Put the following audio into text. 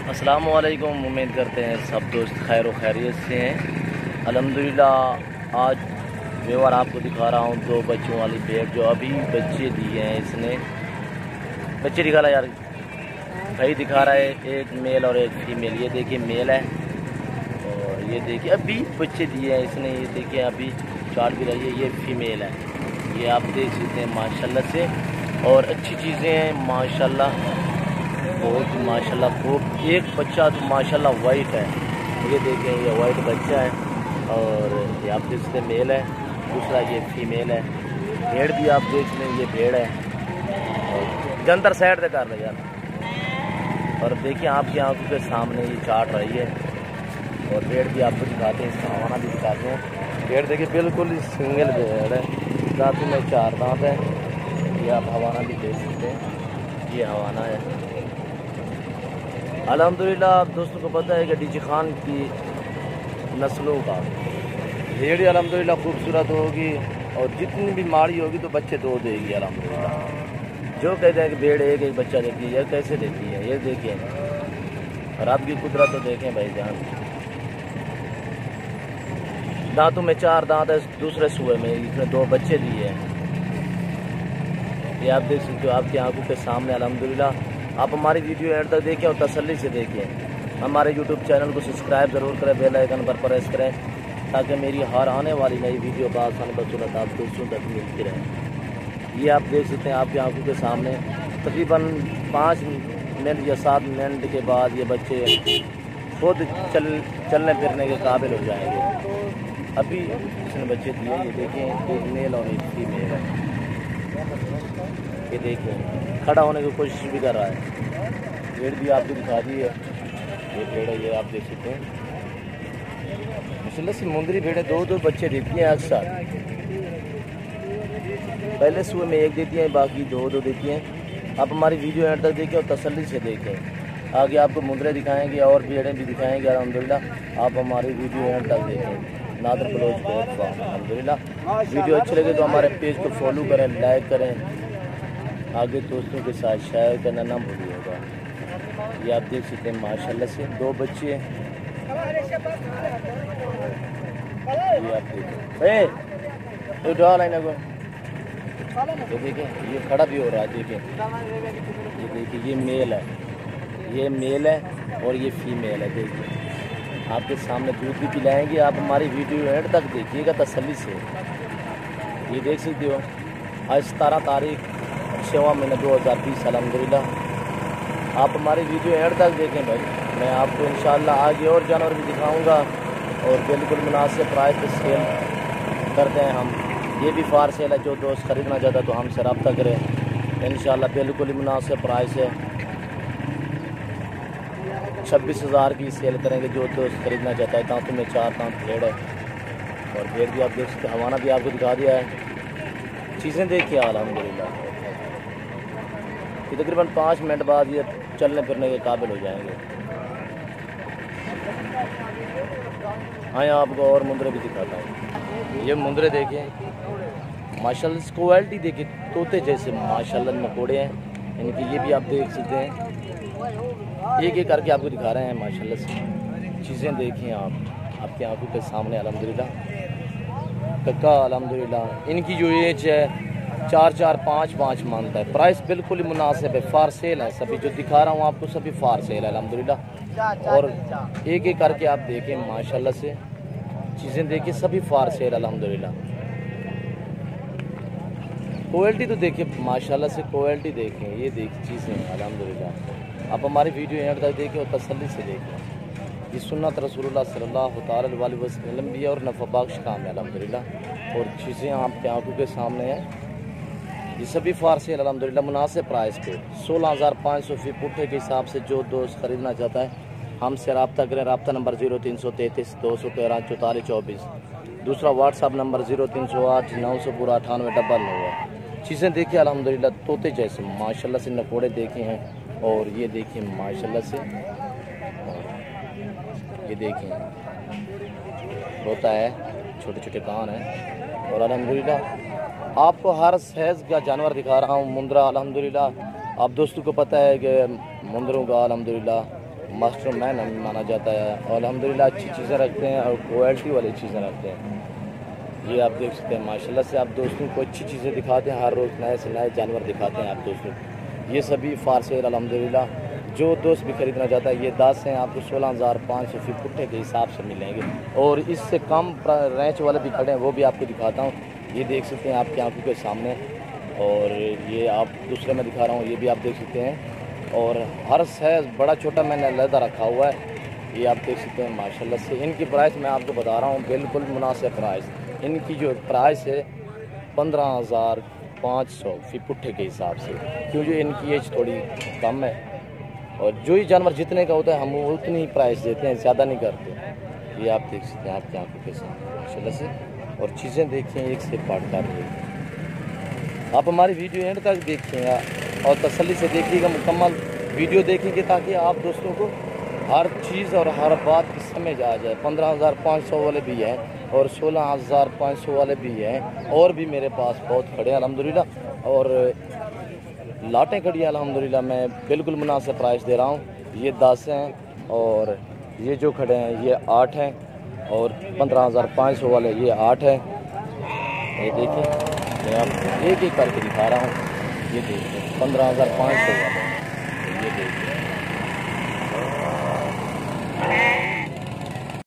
अस्सलामुअलैकुम। उम्मीद करते हैं सब दोस्त खैर व खैरियत से हैं। अल्हम्दुलिल्लाह आज व्यवहार आपको दिखा रहा हूँ दो बच्चों वाली भेड़ जो अभी बच्चे दिए हैं। इसने बच्चे दिखा रहा यार, भाई दिखा रहा है, एक मेल और एक फीमेल। ये देखिए मेल है और ये देखिए अभी बच्चे दिए हैं इसने। ये देखिए अभी चार भी रही है, ये फीमेल है। ये आप देख सकते हैं माशाल्लाह से, और अच्छी चीज़ें हैं माशाल्लाह, बहुत माशाल्लाह खूब। एक बच्चा तो माशाल्लाह वाइट है, ये देखें ये वाइट बच्चा है और ये आप देख सकते मेल है, दूसरा ये फीमेल है। भेड़ भी आप देख लें, ये भेड़ है और जंतर साइड से कर रहे यार। और देखिए आपकी आंखों के सामने ये चाट रही है और भेड़ भी आपको दिखाते हैं, इसका हवाना भी दिखाते हैं। भेड़ देखिए बिल्कुल सिंगल भेड़ है, दांतों में चार दांत है। ये आप हवाना भी देख सकते हैं, ये हवाना है। अल्हम्दुलिल्लाह आप दोस्तों को पता है कि डीजे खान की नस्लों का भेड़ अल्हम्दुलिल्लाह खूबसूरत होगी और जितनी भी माड़ी होगी तो बच्चे दो देगी अल्हम्दुलिल्लाह। जो कहते हैं कि भेड़ एक एक बच्चा देती है, ये कैसे देती है ये देखिए। और आपकी कुदरत तो देखें भाईजान, दांतों में चार दांत है, दूसरे सुए में इसमें दो बच्चे दिए हैं। ये आप देख सकते हो आपकी आंखों के सामने अल्हम्दुलिल्लाह। आप हमारी वीडियो एंड तक देखें और तसल्ली से देखें। हमारे यूट्यूब चैनल को सब्सक्राइब ज़रूर करें, बेल आइकन पर प्रेस करें ताकि मेरी हर आने वाली नई वीडियो का आसान बसूरत आप दोस्तों तक मिलती रहे। ये आप देख सकते हैं आपकी आंखों के सामने तकरीबन 5 मिनट या 7 मिनट के बाद ये बच्चे खुद चलने फिरने के काबिल हो जाएंगे। अभी इसने बच्चे दिए, ये देखें एक मेल और एक फीमेल है। ये देखें खड़ा होने की कोशिश भी कर रहा है। भेड़ भी आपको दिखा दी है, ये भेड़ है, ये आप देख सकते हैं माशाल्लाह से मुंदरी भेड़ें दो दो बच्चे देती हैं अक्सर। पहले सुबह में एक देती हैं, बाकी दो दो देती हैं। आप हमारी वीडियो एंड तक देखें और तसल्ली से देखें। आगे आपको मुंदरे दिखाएंगे और भेड़ें भी दिखाएंगे अल्हम्दुलिल्लाह। आप हमारी वीडियो एंड तक देखें। नादर क्लोज बहुत फार्म अल्हम्दुलिल्लाह। वीडियो अच्छी लगे तो हमारे पेज को फॉलो करें, लाइक करें, आगे दोस्तों के साथ शेयर करना ना भूलिएगा। ये आप देख सकते हैं माशाल्लाह से दो बच्चे हैं। ये आप देखें तो डाल है ना को, ये देखें ये खड़ा भी हो रहा है। देखें ये देखिए ये मेल है, ये मेल है और ये फीमेल है। देखिए आपके सामने दूध भी पिलाएंगे। आप हमारी वीडियो एंड तक देखिएगा तसल्ली से। ये देख सकते हो आज 17 तारीख 6वां महीना 2020 अल्हम्दुलिल्लाह। आप हमारी वीडियो एंड तक देखें भाई, मैं आपको इंशाल्लाह आगे और जानवर भी दिखाऊंगा और बिल्कुल मुनासिब प्राइस पे सेल करते हैं हम। ये भी फार सेल है, जो दोस्त ख़रीदना चाहता है तो हमसे रब्ता करें इंशाल्लाह। बिल्कुल ही मुनासिब प्राइस है, 26,000 की सेल करेंगे जो दोस्त ख़रीदना चाहता है। दांतों में चार दांत भेड़ है और भेड़ भी आप देख सकते, हवाना भी आपको दिखा दिया है। चीज़ें देखिए अल्हम्दुलिल्लाह। ये तकरीबन 5 मिनट बाद ये चलने फिरने के काबिल हो जाएंगे। हाँ आपको और मुंदरे भी दिखाता हूँ। ये मुंदरे देखिए माशाल्लाह, इसकी क्वालिटी देखिए तोते जैसे माशाल्लाह नकोड़े हैं इनकी। ये भी आप देख सकते हैं, एक एक करके आपको दिखा रहे हैं माशाल्लाह से। चीज़ें देखिए आप आपकी आंखों के सामने अल्हम्दुलिल्लाह। कक्का अल्हम्दुलिल्लाह इनकी जो एज है 4-4, 5-5 मंथ है। प्राइस बिल्कुल ही मुनासिब है, फार सेल है सभी। जो दिखा रहा हूँ आपको सभी फार सेल है अल्हम्दुलिल्लाह। और एक एक करके आप देखें माशाल्लाह से, चीज़ें देखिए सभी फार सेल अल्हम्दुलिल्लाह। क्वालिटी तो देखिए माशाल्लाह से, क्वालिटी देखें, ये देखिए चीज़ें अल्हम्दुलिल्लाह। आप हमारी वीडियो एंड तक देखें और तसल्ली से देखें। ये सुन्नत रसूलुल्लाह सल्लल्लाहु अलैहि वसल्लम भी है और नफ़ा बख्श काम है अल्हम्दुलिल्लाह। और चीज़ें आपके आंखों के सामने हैं, ये सभी फार सेल अल्हम्दुलिल्लाह मुनासिब प्राइस पे। 16,500 फी पुट्ठे के हिसाब से जो दोस्त ख़रीदना चाहता है हमसे रब्ता करें। रब्ता नंबर 0333 213 44 24। दूसरा व्हाट्सअप नंबर 0308 900 98 99 है। चीज़ें देखिए अल्हम्दुलिल्लाह तोते जैसे माशाल्लाह से नकोड़े देखे हैं। और ये देखिए माशाल्लाह से, ये देखें होता है, छोटे छोटे कान हैं। और अल्हम्दुलिल्लाह आपको हर साइज़ का जानवर दिखा रहा हूँ। मुंदरा अल्हम्दुलिल्लाह आप दोस्तों को पता है कि मुंदरों का अल्हम्दुलिल्लाह मास्टर मैन माना जाता है और अल्हम्दुलिल्लाह अच्छी चीज़ें रखते हैं और क्वालिटी वाली चीज़ें रखते हैं। ये आप देख सकते हैं माशाल्लाह से आप दोस्तों को अच्छी चीज़ें दिखाते हैं, हर रोज़ नए से नए जानवर दिखाते हैं आप दोस्तों को। ये सभी फार सेल अल्हम्दुलिल्लाह, जो दोस्त भी खरीदना चाहता है। ये 10 हैं, आपको 16,500 फी पुट्ठे के हिसाब से मिलेंगे और इससे कम रेंच वाले भी खड़े हैं, वो भी आपको दिखाता हूँ। ये देख सकते हैं आपकी आंखों के सामने, और ये आप दूसरे में दिखा रहा हूँ, ये भी आप देख सकते हैं। और हर साइज़ बड़ा छोटा मैंने अलग रखा हुआ है, ये आप देख सकते हैं माशाल्लाह से। इनकी प्राइस मैं आपको बता रहा हूँ, बिल्कुल मुनासिब प्राइस। इनकी जो प्राइस है 15,500 फी पुट्ठे के हिसाब से, क्योंकि इनकी एज थोड़ी कम है और जो ही जानवर जितने का होता है हम उतनी ही प्राइस देते हैं, ज़्यादा नहीं करते। ये आप देख सकते हैं आपकी आंखों के सामने माशाल्लाह से। और चीज़ें देखिए एक से पार्ट कर रही है। आप हमारी वीडियो एंड तक देखिएगा और तसल्ली से देखिएगा, मुकम्मल वीडियो देखेंगे ताकि आप दोस्तों को हर चीज़ और हर बात की समझ आ जाए। 15,500 वाले भी हैं और 16,500 वाले भी हैं, और भी मेरे पास बहुत खड़े हैं अल्हम्दुलिल्लाह, और लाटें खड़ी हैं अल्हम्दुलिल्लाह। मैं बिल्कुल मुनासिब प्राइस दे रहा हूँ। ये 10 हैं और ये जो खड़े हैं ये 8 हैं, और 15,500 वाले ये 8 हैं। ये देखिए मैं आप एक एक करके दिखा रहा हूँ। ये देखिए 15,500 वाले, ये देखिए।